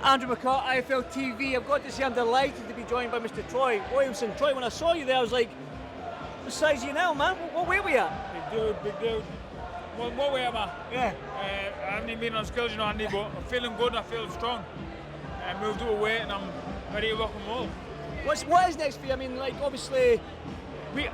Andrew McCart, iFLTV. I've got to say I'm delighted to be joined by Mr. Troy Williamson. Troy, when I saw you there, I was like, what size are you now, man? What weight were you at? Big dude. What weight am I? Yeah. I haven't even been on skills, you know, Andy, but I'm feeling good, I feel strong. I moved up a weight and I'm ready to rock and roll. What is next for you? I mean, like, obviously,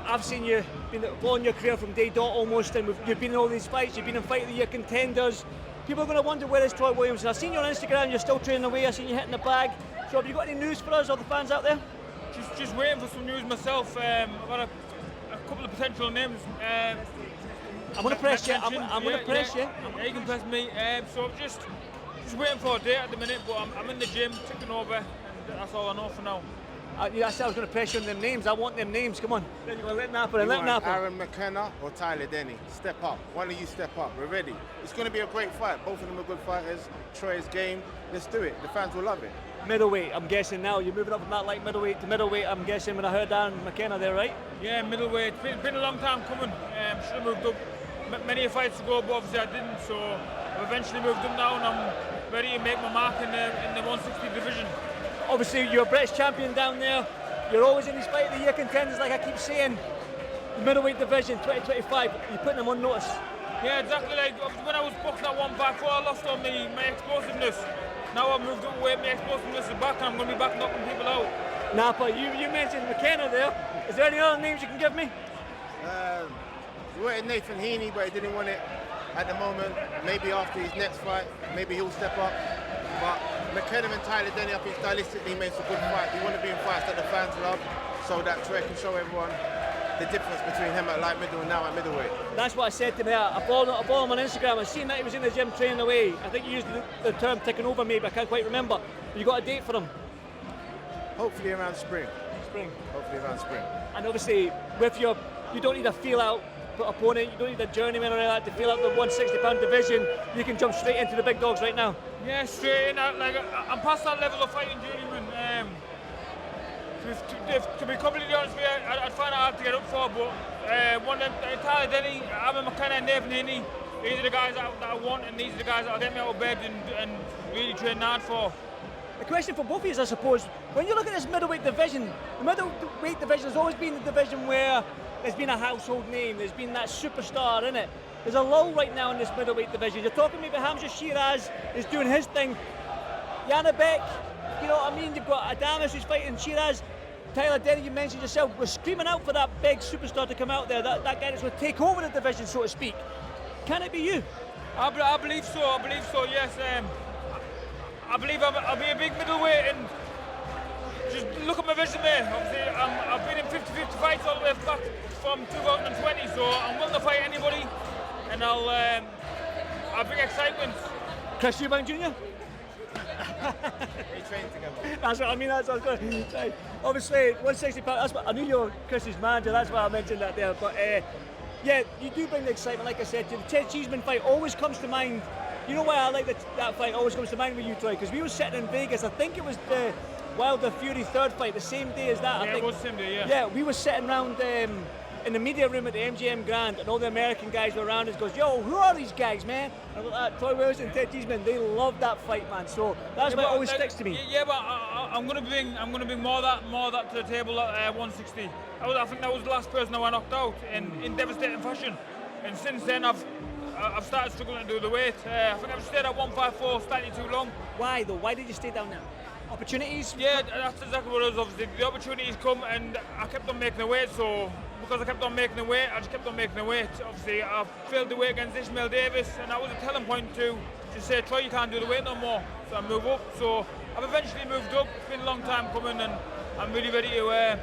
I've seen you been following your career from day dot almost, and you've been in all these fights, you've been in Fight of the Year contenders. People are going to wonder, where is Troy Williamson? I've seen you on Instagram, you're still training away, I've seen you hitting the bag. So have you got any news for us or the fans out there? Just waiting for some news myself. I've got a couple of potential names. I'm going to press you, I'm going to press you. Yeah, you can press me. So just waiting for a date at the minute, but I'm in the gym, ticking over, and that's all I know for now. I was going to press you on them names. I want them names. Come on. Then you're going to let Napa and let Napa. Aaron McKenna or Tyler Denny. Step up. One of you step up. We're ready. It's going to be a great fight. Both of them are good fighters. Troy's game. Let's do it. The fans will love it. Middleweight, I'm guessing now. You're moving up from that light middleweight to middleweight, I'm guessing, when I heard Aaron McKenna there, right? Yeah, middleweight. It's been a long time coming. Should have moved up many fights ago, but obviously I didn't. So I've eventually moved up now, and I'm ready to make my mark in the 160 division. Obviously, you're a British champion down there. You're always in these Fight of the Year contenders, like I keep saying. The middleweight division, 2025, you're putting them on notice. Yeah, exactly. Like when I was boxing at 154, I lost on my explosiveness. Now I've moved up weight, my explosiveness is back, and I'm going to be back knocking people out. Napa, you mentioned McKenna there. Is there any other names you can give me? We wanted Nathan Heaney, but he didn't want it at the moment. Maybe after his next fight, maybe he'll step up. But McKenna and Tyler Denny, I think stylistically makes a good fight. We want to be in fights that the fans love, so that Troy can show everyone the difference between him at light middle and now at middleweight. That's what I said to him. I followed him on Instagram. I seen that he was in the gym training away. I think you used the term "taking over," maybe. I can't quite remember. You got a date for him? Hopefully around spring. Hopefully around spring. And obviously, with you don't need a feel-out opponent. You don't need a journeyman or anything like that to feel out the 160-pound division. You can jump straight into the big dogs right now. Yeah, straight in. I'm past that level of fighting journeyman. To be completely honest with you, I'd find it hard to get up for, but one of them, Tyler Denny, Aaron McKenna and Nathan Heaney, these are the guys that I want, and these are the guys that'll get me out of bed and really train hard for. The question for both of you is, I suppose, when you look at this middleweight division, the middleweight division has always been the division where there's been a household name, there's been that superstar in it. There's a lull right now in this middleweight division. You're talking maybe Hamza Shiraz is doing his thing. Janabek, you know what I mean? You've got Adamus who's fighting Shiraz. Tyler Denny, you mentioned yourself, we're screaming out for that big superstar to come out there, that guy that's going to take over the division, so to speak. Can it be you? I believe so, yes. I believe I'll be a big middleweight, and just look at my resume. Obviously, I've been in 50-50 fights all the way back from 2020, so I'm willing to fight anybody, and I'll bring excitement. Chris Eubank Jr.? They train together. That's what I mean, that's what I was going to say. Obviously, 160 pounds, that's what I knew you were Chris's manager, that's why I mentioned that there. But yeah, you do bring the excitement, like I said. The Ted Cheeseman fight always comes to mind. You know why I like that fight always comes to mind with you, Troy? Because we were sitting in Vegas, I think it was the Wilder Fury third fight, the same day as that. Yeah, I think. It was the same day, yeah. Yeah, we were sitting around in the media room at the MGM Grand, and all the American guys were around us. Goes, yo, who are these guys, man? And Troy Williamson and Ted Cheeseman, they love that fight, man. So that's why it always sticks to me. Yeah, but I'm gonna bring more of that to the table at 160. I think that was the last person I knocked out in devastating fashion, and since then I've started struggling to do the weight. I think I've stayed at 154 slightly too long. Why though? Why did you stay down there? Opportunities? Yeah, that's exactly what it was. Obviously, the opportunities come, and I kept on making the weight. So because I kept on making the weight, I just kept on making the weight. Obviously, I failed the weight against Ishmael Davis, and that was a telling point to just say, Troy, you can't do the weight no more. So I move up. So I've eventually moved up. It's been a long time coming, and I'm really ready to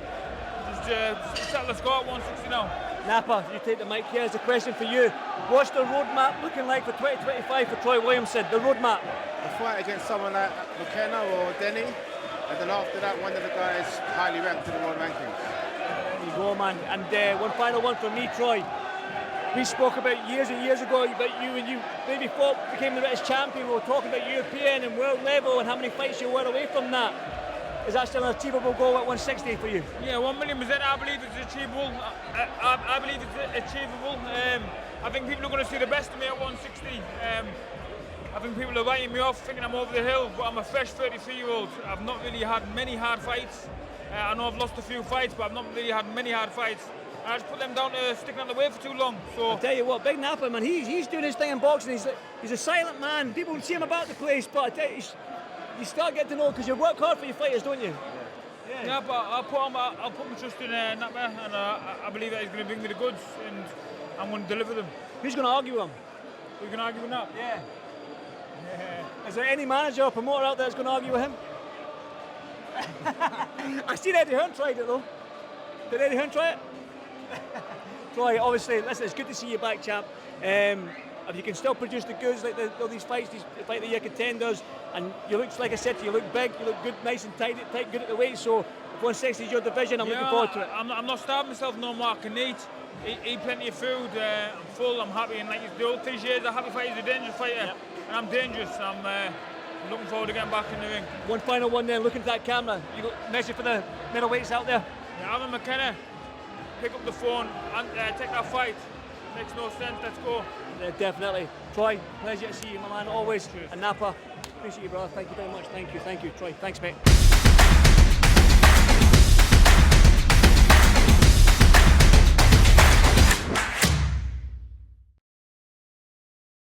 just settle the score at 160 now. Napa, you take the mic here. Here's a question for you. What's the roadmap looking like for 2025 for Troy Williamson? The roadmap? A fight against someone like McKenna or Denny, and then after that, one of the guys highly ranked in the world rankings. There you go, man. And one final one from me, Troy. We spoke about years and years ago about you when you maybe became the British champion. We were talking about European and world level and how many fights you were away from that. Is that still an achievable goal at 160 for you? Yeah, 1,000,000%. I believe it's achievable. I believe it's achievable. I think people are going to see the best of me at 160. I think people are writing me off, thinking I'm over the hill, but I'm a fresh 33-year-old. I've not really had many hard fights. I know I've lost a few fights, but I've not really had many hard fights. And I just put them down to sticking on the weight for too long. So I'll tell you what, Big Napa, man, he's doing his thing in boxing. He's a silent man. People see him about the place, but I tell you, you start getting to know because you work hard for your fighters, don't you? yeah, but I'll put my trust in Napa, and I believe that he's going to bring me the goods, and I'm going to deliver them. Who's going to argue with him? We can argue with Napa. Yeah. Is there any manager or promoter out there that's going to argue with him? I seen Eddie Hearn tried it though. Did Eddie Hearn try it? Troy, obviously, listen, it's good to see you back, champ. If you can still produce the goods like all these fights, these fight of the year contenders, and you look, like I said to you, you look big, you look good, nice and tight, good at the weight. So if 160 is your division, I'm looking forward to it. I'm not starving myself no more. I can eat plenty of food. I'm full, I'm happy, and like the old cliches, a happy fighter is a dangerous fighter, and I'm dangerous. I'm looking forward to getting back in the ring. One final one then, looking at that camera. You got message for the middleweights out there? Yeah, Alan McKenna, pick up the phone and take that fight. Makes no sense, let's go. Yeah, definitely. Troy, pleasure to see you, my man, always. Cheers. And Napa, appreciate you, brother. Thank you very much. Thank you, Troy. Thanks, mate.